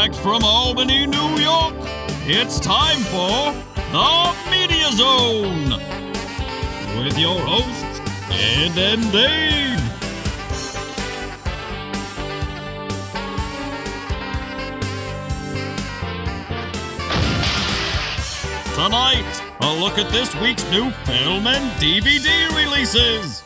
Direct from Albany, New York, it's time for the Media Zone with your hosts, Ed and Dave. Tonight, a look at this week's new film and DVD releases.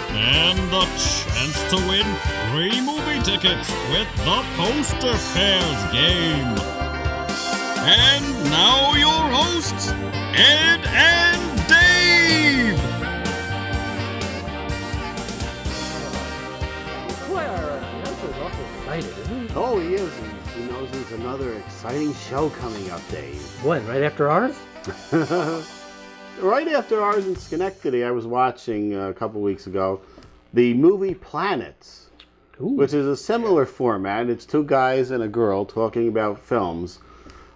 And the chance to win free movie tickets with the Poster Pairs game. And now your hosts, Ed and Dave. Boy, our announcer's awful excited, isn't he? Oh, he is. He knows there's another exciting show coming up, Dave. When? Right after ours? Right after ours in Schenectady, I was watching a couple weeks ago the movie Planets, which is a similar format. It's two guys and a girl talking about films.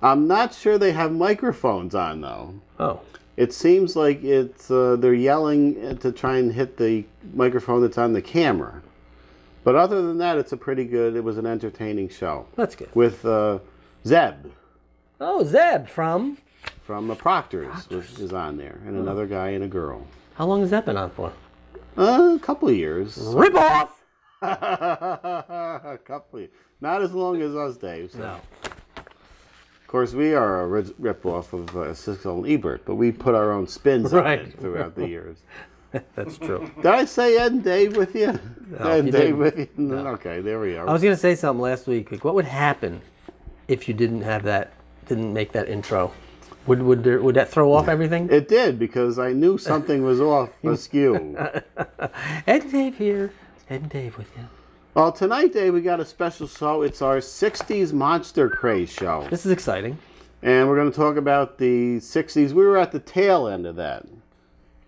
I'm not sure they have microphones on, though. Oh. It seems like it's they're yelling to try and hit the microphone that's on the camera. But other than that, it was an entertaining show. That's good. With Zeb. Oh, Zeb from the Proctors, which is on there, and another guy and a girl. How long has that been on for? A couple of years. Rip off! A couple of years. Not as long as us, Dave. So. No. Of course, we are a rip-off of Siskel and Ebert, but we put our own spins on it throughout the years. That's true. Did I say Ed and Dave with you? No, Ed and you Dave didn't. with you? No. Okay, there we are. I was going to say something last week. Like, what would happen if you didn't make that intro? Would that throw off everything? It did, because I knew something was off, askew. Ed and Dave here. Ed and Dave with you. Well, tonight, Dave, we got a special show. It's our 60s Monster Craze show. This is exciting. And we're going to talk about the 60s. We were at the tail end of that.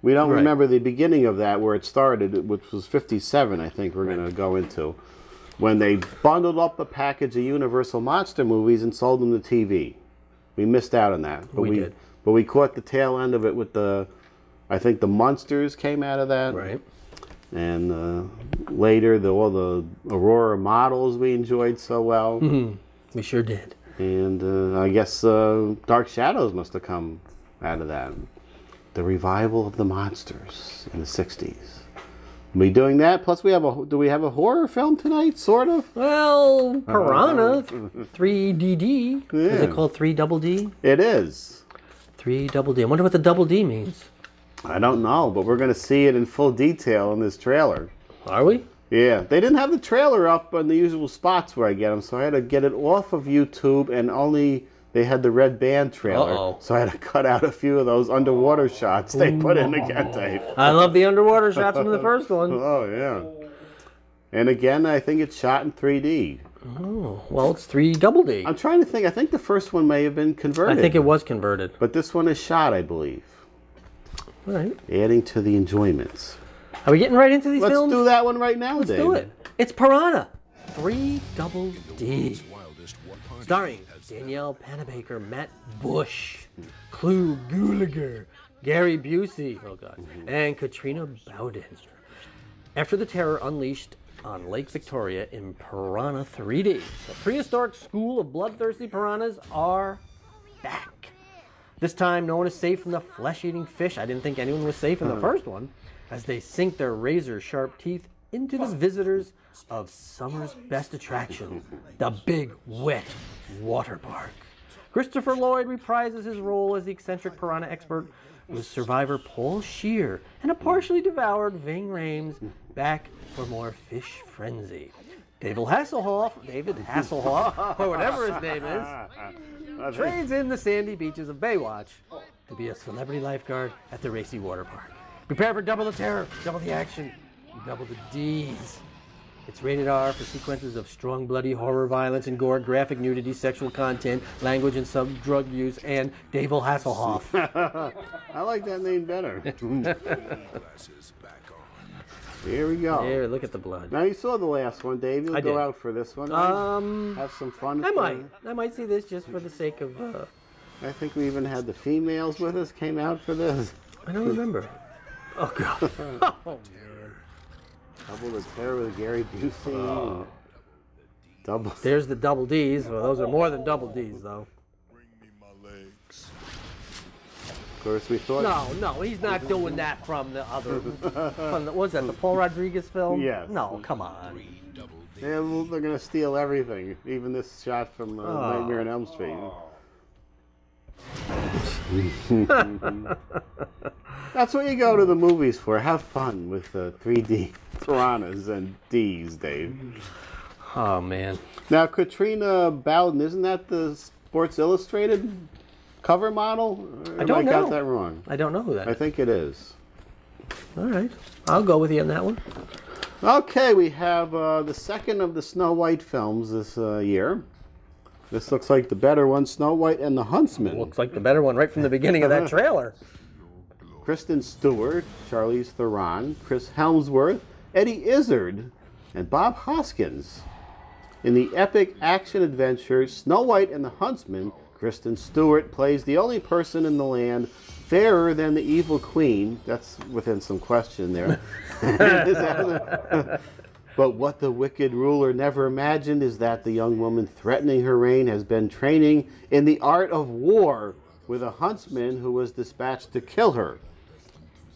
We don't remember the beginning of that, where it started, which was 57, I think we're going to go into, when they bundled up a package of Universal Monster movies and sold them to TV. We missed out on that. But we did. But we caught the tail end of it with I think the Munsters came out of that. Right. And later, all the Aurora models we enjoyed so well. Mm-hmm. We sure did. And I guess Dark Shadows must have come out of that. The revival of the monsters in the 60s. We doing that. Plus, do we have a horror film tonight? Sort of. Well, Piranha 3DD. Yeah. Is it called 3DD? It is. 3DD. I wonder what the double D means. I don't know, but we're going to see it in full detail in this trailer. Are we? Yeah, they didn't have the trailer up on the usual spots where I get them, so I had to get it off of YouTube, and only they had the red band trailer, so I had to cut out a few of those underwater shots they put in again, Dave. I love the underwater shots from the first one. Oh, yeah. And again, I think it's shot in 3D. Oh, well, it's 3DD. I'm trying to think. I think the first one may have been converted. I think it was converted. But this one is shot, I believe. All right. Adding to the enjoyments. Are we getting right into these films? Let's do that one right now, Let's Dave. do it. It's Piranha 3DD. Starring Danielle Panabaker, Matt Bush, Clu Gulager, Gary Busey, and Katrina Bowden. After the terror unleashed on Lake Victoria in Piranha 3D, the prehistoric school of bloodthirsty piranhas are back. This time, no one is safe from the flesh-eating fish. I didn't think anyone was safe in the first one, as they sink their razor-sharp teeth into the visitors of summer's best attraction, the big, wet water park. Christopher Lloyd reprises his role as the eccentric piranha expert, with survivor Paul Scheer and a partially devoured Ving Rhames back for more fish frenzy. David Hasselhoff, or whatever his name is, trades in the sandy beaches of Baywatch to be a celebrity lifeguard at the racy water park. Prepare for double the terror, double the action, double the D's. It's rated R for sequences of strong, bloody horror, violence, and gore, graphic nudity, sexual content, language and drug use, and David Hasselhoff. I like that name better. Here we go. Here, look at the blood. Now you saw the last one, Dave. You'll go out for this one. Right? Have some fun. I might see this just for the sake of. I think we even had the females with us. Came out for this. I don't remember. Oh God. Double the terror with Gary Busey. Double. There's the double D's. Well, those are more than double D's, though. Of course, we thought. No, he's not doing that from the other. From the, what was that, the Paul Rodriguez film? Yes. No, come on. Yeah, well, they're going to steal everything, even this shot from Nightmare on Elm Street. That's what you go to the movies for. Have fun with 3D piranhas and D's, Dave. Oh, man. Now, Katrina Bowden, isn't that the Sports Illustrated cover model? Or I don't know. I got that wrong. I don't know who that I is. think it is. All right. I'll go with you on that one. Okay, we have the second of the Snow White films this year. This looks like the better one, Snow White and the Huntsman. Looks like the better one right from the beginning of that trailer. Kristen Stewart, Charlize Theron, Chris Hemsworth, Eddie Izzard, and Bob Hoskins. In the epic action-adventure Snow White and the Huntsman, Kristen Stewart plays the only person in the land fairer than the evil queen. That's within some question there. But what the wicked ruler never imagined is that the young woman threatening her reign has been training in the art of war with a huntsman who was dispatched to kill her.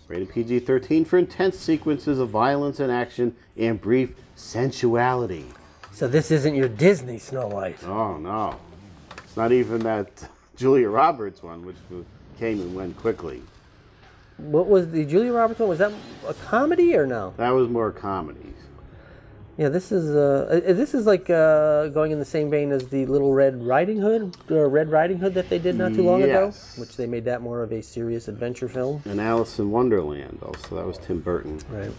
Rated PG-13 for intense sequences of violence and action and brief sensuality. So this isn't your Disney Snow White. Oh, no. It's not even that Julia Roberts one, which came and went quickly. What was the Julia Roberts one? Was that a comedy or no? That was more comedy. Yeah, this is like going in the same vein as the Little Red Riding Hood, that they did not too long ago, which they made that more of a serious adventure film. And Alice in Wonderland also. That was Tim Burton. Right.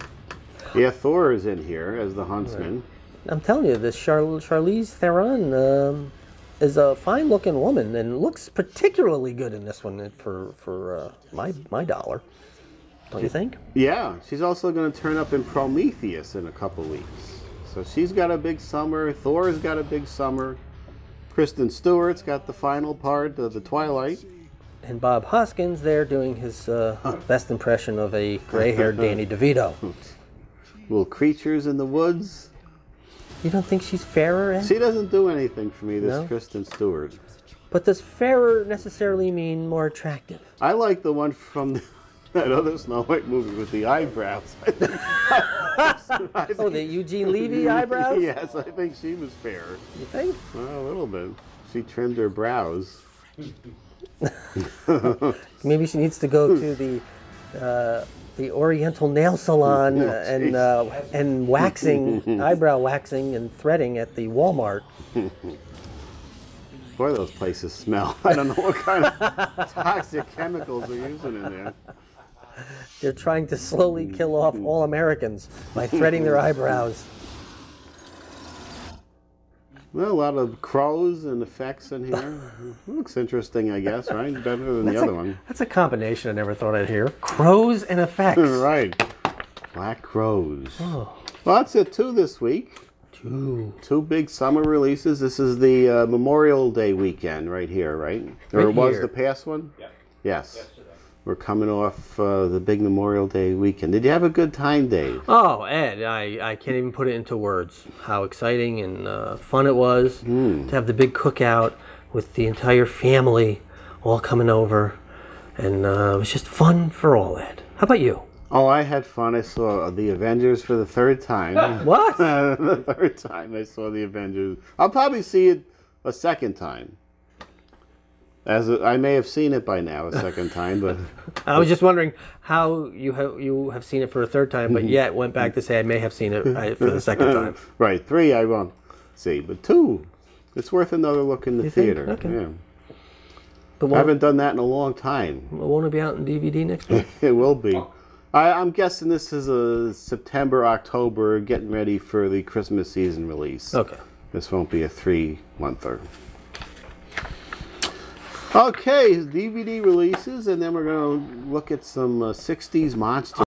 Yeah, Thor is in here as the huntsman. Right. I'm telling you, this Charlize Theron is a fine-looking woman and looks particularly good in this one for my dollar. Don't you think? Yeah, she's also going to turn up in Prometheus in a couple weeks. So she's got a big summer. Thor's got a big summer. Kristen Stewart's got the final part of the Twilight. And Bob Hoskins there doing his best impression of a gray-haired Danny DeVito. Little creatures in the woods. You don't think she's fairer, Ed? She doesn't do anything for me, this No? Kristen Stewart. But does fairer necessarily mean more attractive? I like the one from that other Snow White movie with the eyebrows. Oh, the Eugene Levy eyebrows? Yes, I think she was fair. You think? Well, a little bit. She trimmed her brows. Maybe she needs to go to the Oriental Nail Salon and waxing, eyebrow waxing and threading at the Walmart. Boy, those places smell. I don't know what kind of toxic chemicals they're using in there. They're trying to slowly kill off all Americans by threading their eyebrows. Well, a lot of crows and effects in here. Looks interesting, I guess, right? Better than the other one. That's a combination I never thought I'd hear. Crows and effects. Right. Black crows. Oh. Well, that's it, too, this week. Two big summer releases. This is the Memorial Day weekend right here, right? Or Right was here. the past one? Yeah. Yes. Yesterday. We're coming off the big Memorial Day weekend. Did you have a good time, Dave? Oh, Ed, I can't even put it into words how exciting and fun it was to have the big cookout with the entire family all coming over. And it was just fun for all, Ed. How about you? Oh, I had fun. I saw the Avengers for the third time. What? The third time I saw the Avengers. I'll probably see it a second time. I may have seen it by now a second time, but I was just wondering how you have seen it for a third time, but yet went back to say I may have seen it for the second time. Right, 3 I won't see, but 2, it's worth another look in the You think? theater. Okay. Yeah. But I haven't done that in a long time. won't it be out in DVD next week? It will be. I'm guessing this is a September, October, getting ready for the Christmas season release. Okay. This won't be a 3-monther. Okay, DVD releases, and then we're going to look at some 60s monster